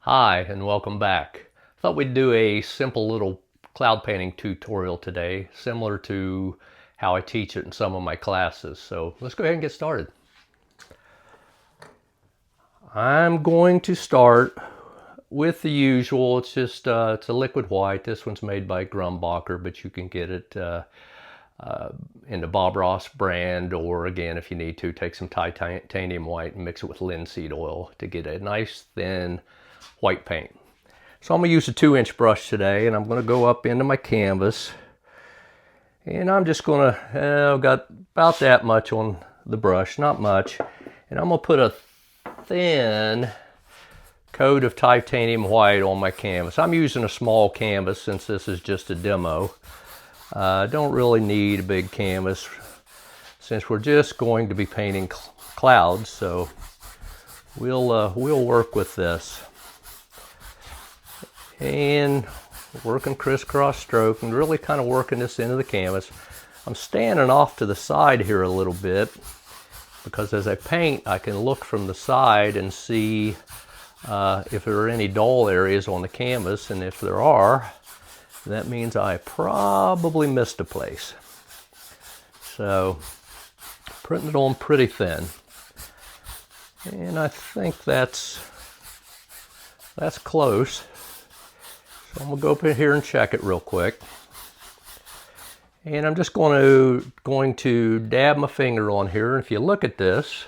Hi and welcome back. Thought we'd do a simple little cloud painting tutorial today, similar to how I teach it in some of my classes. So let's go ahead and get started. I'm going to start with the usual. It's just it's a liquid white. This one's made by Grumbacher, but you can get it in the Bob Ross brand, or again, if you need to, take some titanium white and mix it with linseed oil to get a nice thin white paint. So I'm going to use a 2-inch brush today, and I'm going to go up into my canvas, and I'm just going to, I've got about that much on the brush, not much, and I'm going to put a thin coat of titanium white on my canvas. I'm using a small canvas since this is just a demo. Don't really need a big canvas since we're just going to be painting clouds, so we'll work with this. And working crisscross stroke and really kind of working this into the canvas. I'm standing off to the side here a little bit because as I paint I can look from the side and see if there are any dull areas on the canvas, and if there are, that means I probably missed a place. So putting it on pretty thin, and I think that's close. So I'm gonna go up in here and check it real quick. And I'm just going to dab my finger on here. If you look at this,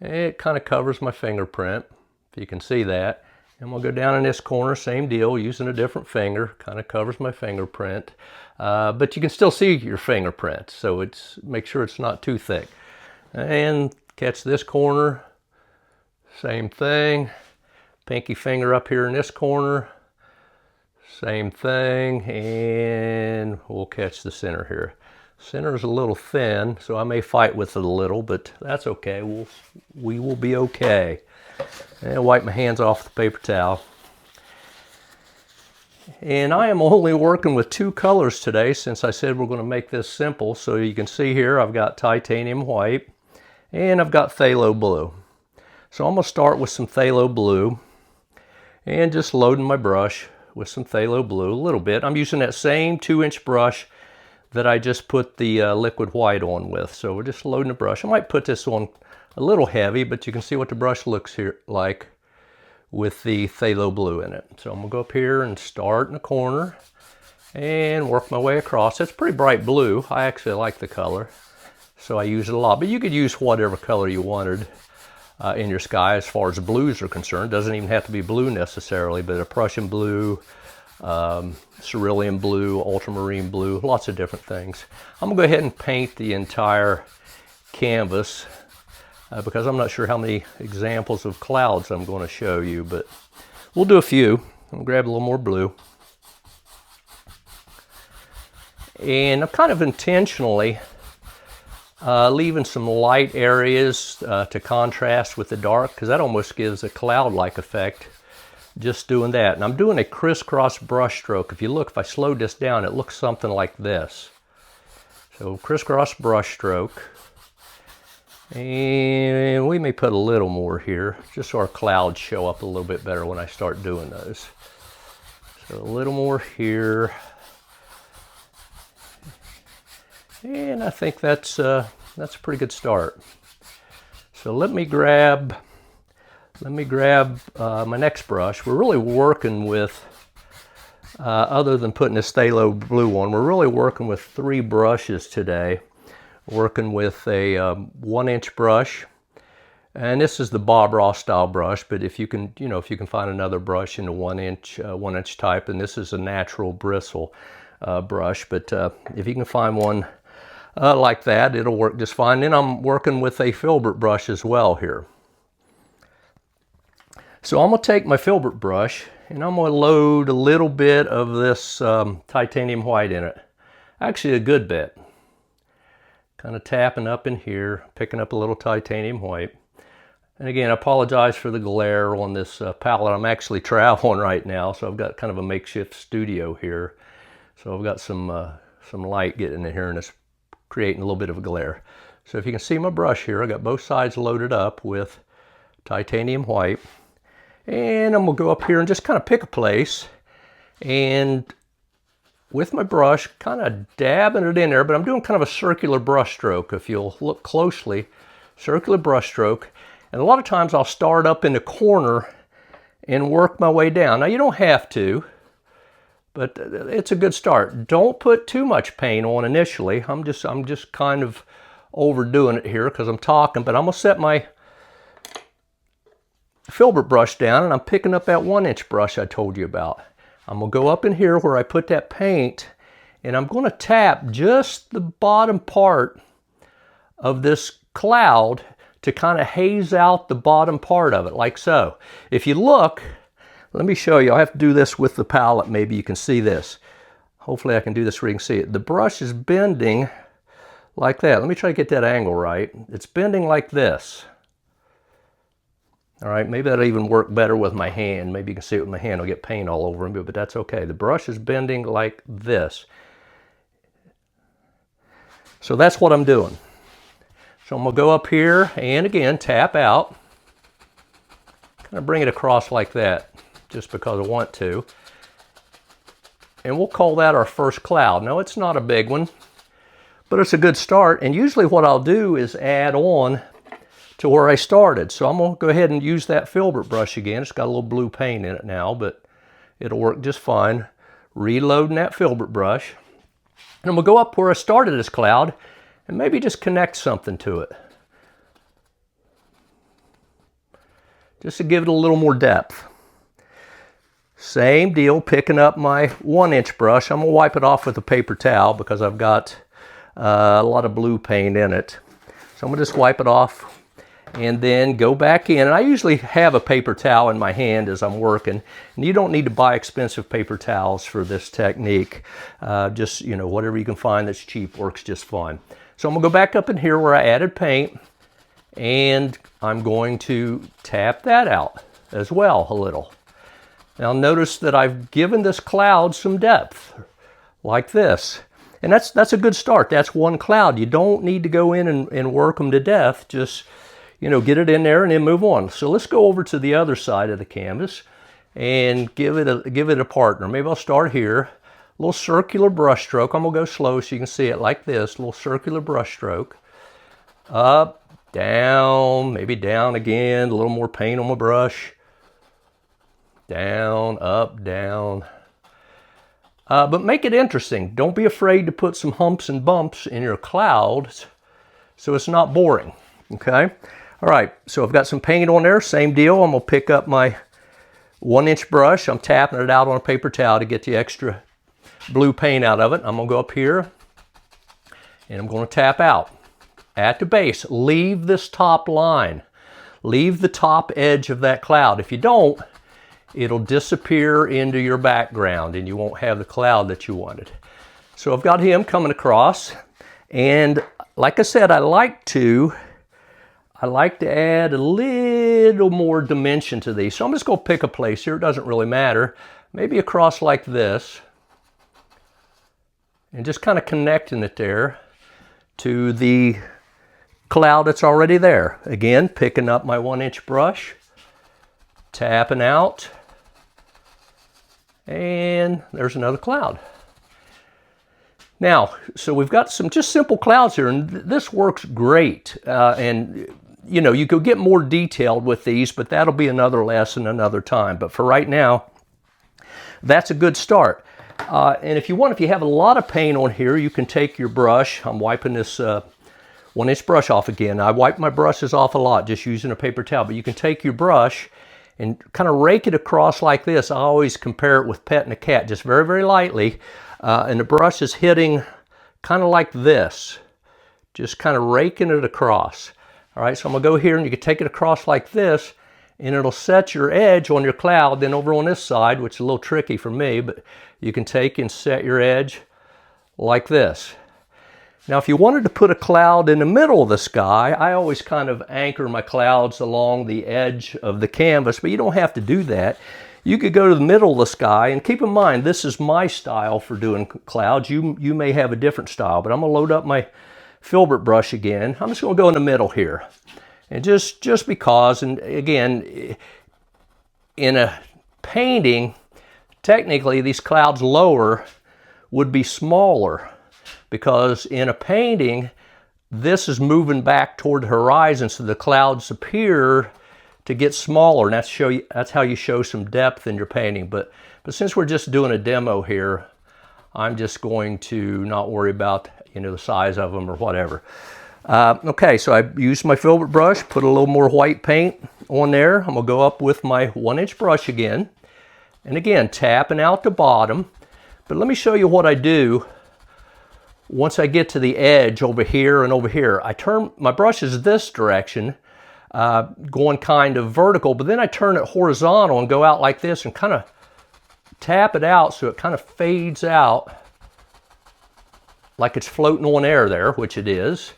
it kind of covers my fingerprint, if you can see that. And we'll go down in this corner, same deal, using a different finger, kind of covers my fingerprint. But you can still see your fingerprint, so make sure it's not too thick. And catch this corner, same thing. Pinky finger up here in this corner, same thing, and we'll catch the center here. Center is a little thin, so I may fight with it a little, but that's okay. We will be okay. And wipe my hands off the paper towel. And I am only working with 2 colors today since I said we're going to make this simple. So you can see here I've got titanium white and I've got phthalo blue. So I'm going to start with some phthalo blue and just loading my brush with some phthalo blue a little bit. I'm using that same 2-inch brush that I just put the liquid white on with. So we're just loading the brush. I might put this on a little heavy, but you can see what the brush looks here like with the phthalo blue in it. So I'm gonna go up here and start in the corner and work my way across. It's pretty bright blue. I actually like the color, so I use it a lot. But you could use whatever color you wanted in your sky as far as blues are concerned. Doesn't even have to be blue necessarily, but a Prussian blue, cerulean blue, ultramarine blue, lots of different things. I'm gonna go ahead and paint the entire canvas because I'm not sure how many examples of clouds I'm going to show you, but we'll do a few. I'll grab a little more blue. And I'm kind of intentionally leaving some light areas to contrast with the dark, because that almost gives a cloud-like effect just doing that. And I'm doing a crisscross brush stroke. If you look, if I slow this down, it looks something like this. So crisscross brush stroke. And we may put a little more here, just so our clouds show up a little bit better when I start doing those. So a little more here. And I think that's a pretty good start. So let me grab my next brush. We're really working with, other than putting this phthalo blue on, we're really working with 3 brushes today. Working with a 1-inch brush, and this is the Bob Ross style brush, but if you can find another brush in the 1-inch type, and this is a natural bristle brush, but if you can find one like that, it'll work just fine. Then I'm working with a filbert brush as well here. So I'm going to take my filbert brush and I'm going to load a little bit of this titanium white in it, actually a good bit. Kind of tapping up in here, picking up a little titanium white. And again, I apologize for the glare on this palette. I'm actually traveling right now, so I've got kind of a makeshift studio here. So I've got some light getting in here, and it's creating a little bit of a glare. So if you can see my brush here, I got both sides loaded up with titanium white. And I'm gonna go up here and just kind of pick a place, and with my brush, kind of dabbing it in there, but I'm doing kind of a circular brush stroke. If you'll look closely, circular brush stroke. And a lot of times I'll start up in the corner and work my way down. Now you don't have to, but it's a good start. Don't put too much paint on initially. I'm just kind of overdoing it here because I'm talking, but I'm gonna set my filbert brush down, and I'm picking up that 1-inch brush I told you about. I'm gonna go up in here where I put that paint, and I'm gonna tap just the bottom part of this cloud to kind of haze out the bottom part of it, like so. If you look, let me show you. I have to do this with the palette. Maybe you can see this. Hopefully I can do this where you can see it. The brush is bending like that. Let me try to get that angle right. It's bending like this. All right, maybe that'll even work better with my hand. Maybe you can see it with my hand. I'll get paint all over me, but that's okay. The brush is bending like this. So that's what I'm doing. So I'm gonna go up here and again, tap out. Kind of bring it across like that, just because I want to. And we'll call that our first cloud. Now it's not a big one, but it's a good start. And usually what I'll do is add on to where I started. So I'm gonna go ahead and use that filbert brush again. It's got a little blue paint in it now, but it'll work just fine. Reloading that filbert brush. And I'm gonna go up where I started this cloud and maybe just connect something to it. Just to give it a little more depth. Same deal, picking up my 1-inch brush. I'm gonna wipe it off with a paper towel because I've got a lot of blue paint in it. So I'm gonna just wipe it off and then go back in. And I usually have a paper towel in my hand as I'm working. And you don't need to buy expensive paper towels for this technique. Just, you know, whatever you can find that's cheap works just fine. So I'm gonna go back up in here where I added paint, and I'm going to tap that out as well a little. Now notice that I've given this cloud some depth, like this. And that's a good start. That's one cloud. You don't need to go in and work them to death. Just, you know, get it in there and then move on. So let's go over to the other side of the canvas and give it a partner. Maybe I'll start here. A little circular brush stroke. I'm gonna go slow so you can see it like this. A little circular brush stroke. Up, down, maybe down again. A little more paint on my brush. Down, up, down. But make it interesting. Don't be afraid to put some humps and bumps in your clouds so it's not boring, okay? All right, so I've got some paint on there, same deal. I'm gonna pick up my 1-inch brush. I'm tapping it out on a paper towel to get the extra blue paint out of it. I'm gonna go up here and I'm gonna tap out at the base. Leave this top line. Leave the top edge of that cloud. If you don't, it'll disappear into your background and you won't have the cloud that you wanted. So I've got him coming across, and like I said, I like to add a little more dimension to these. So I'm just gonna pick a place here, it doesn't really matter. Maybe across like this, and just kind of connecting it there to the cloud that's already there. Again, picking up my 1-inch brush, tapping out, and there's another cloud. Now, so we've got some just simple clouds here, and this works great. And you know, you could get more detailed with these, but that'll be another lesson another time. But for right now, that's a good start. And if you have a lot of paint on here, you can take your brush. I'm wiping this 1-inch brush off again. I wipe my brushes off a lot just using a paper towel, but you can take your brush and kind of rake it across like this. I always compare it with petting a cat, just very, very lightly. And the brush is hitting kind of like this, just kind of raking it across. All right, so I'm gonna go here and you can take it across like this, and it'll set your edge on your cloud. Then over on this side, which is a little tricky for me, but you can take and set your edge like this. Now, if you wanted to put a cloud in the middle of the sky, I always kind of anchor my clouds along the edge of the canvas, but you don't have to do that. You could go to the middle of the sky, and keep in mind, this is my style for doing clouds. You may have a different style, but I'm gonna load up my filbert brush again. I'm just gonna go in the middle here. And just because, and again, in a painting, technically these clouds lower would be smaller, because in a painting, this is moving back toward the horizon, so the clouds appear to get smaller, and that's how you show some depth in your painting. But since we're just doing a demo here, I'm just going to not worry about, you know, the size of them or whatever. Okay, so I used my filbert brush, put a little more white paint on there. I'm gonna go up with my 1-inch brush again, and again tapping out the bottom. But let me show you what I do once I get to the edge over here and over here. I turn, my brush is this direction, going kind of vertical, but then I turn it horizontal and go out like this and kind of tap it out so it kind of fades out like it's floating on air there, which it is.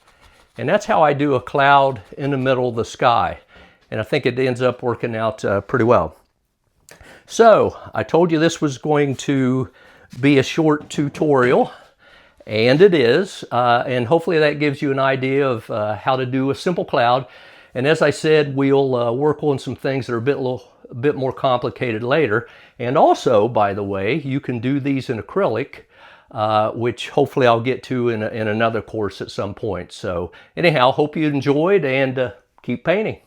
And that's how I do a cloud in the middle of the sky. And I think it ends up working out pretty well. So I told you this was going to be a short tutorial, and it is. And hopefully that gives you an idea of how to do a simple cloud. And as I said, we'll work on some things that are a bit more complicated later. And also, by the way, you can do these in acrylic, which hopefully I'll get to in another course at some point. So anyhow, hope you enjoyed, and keep painting.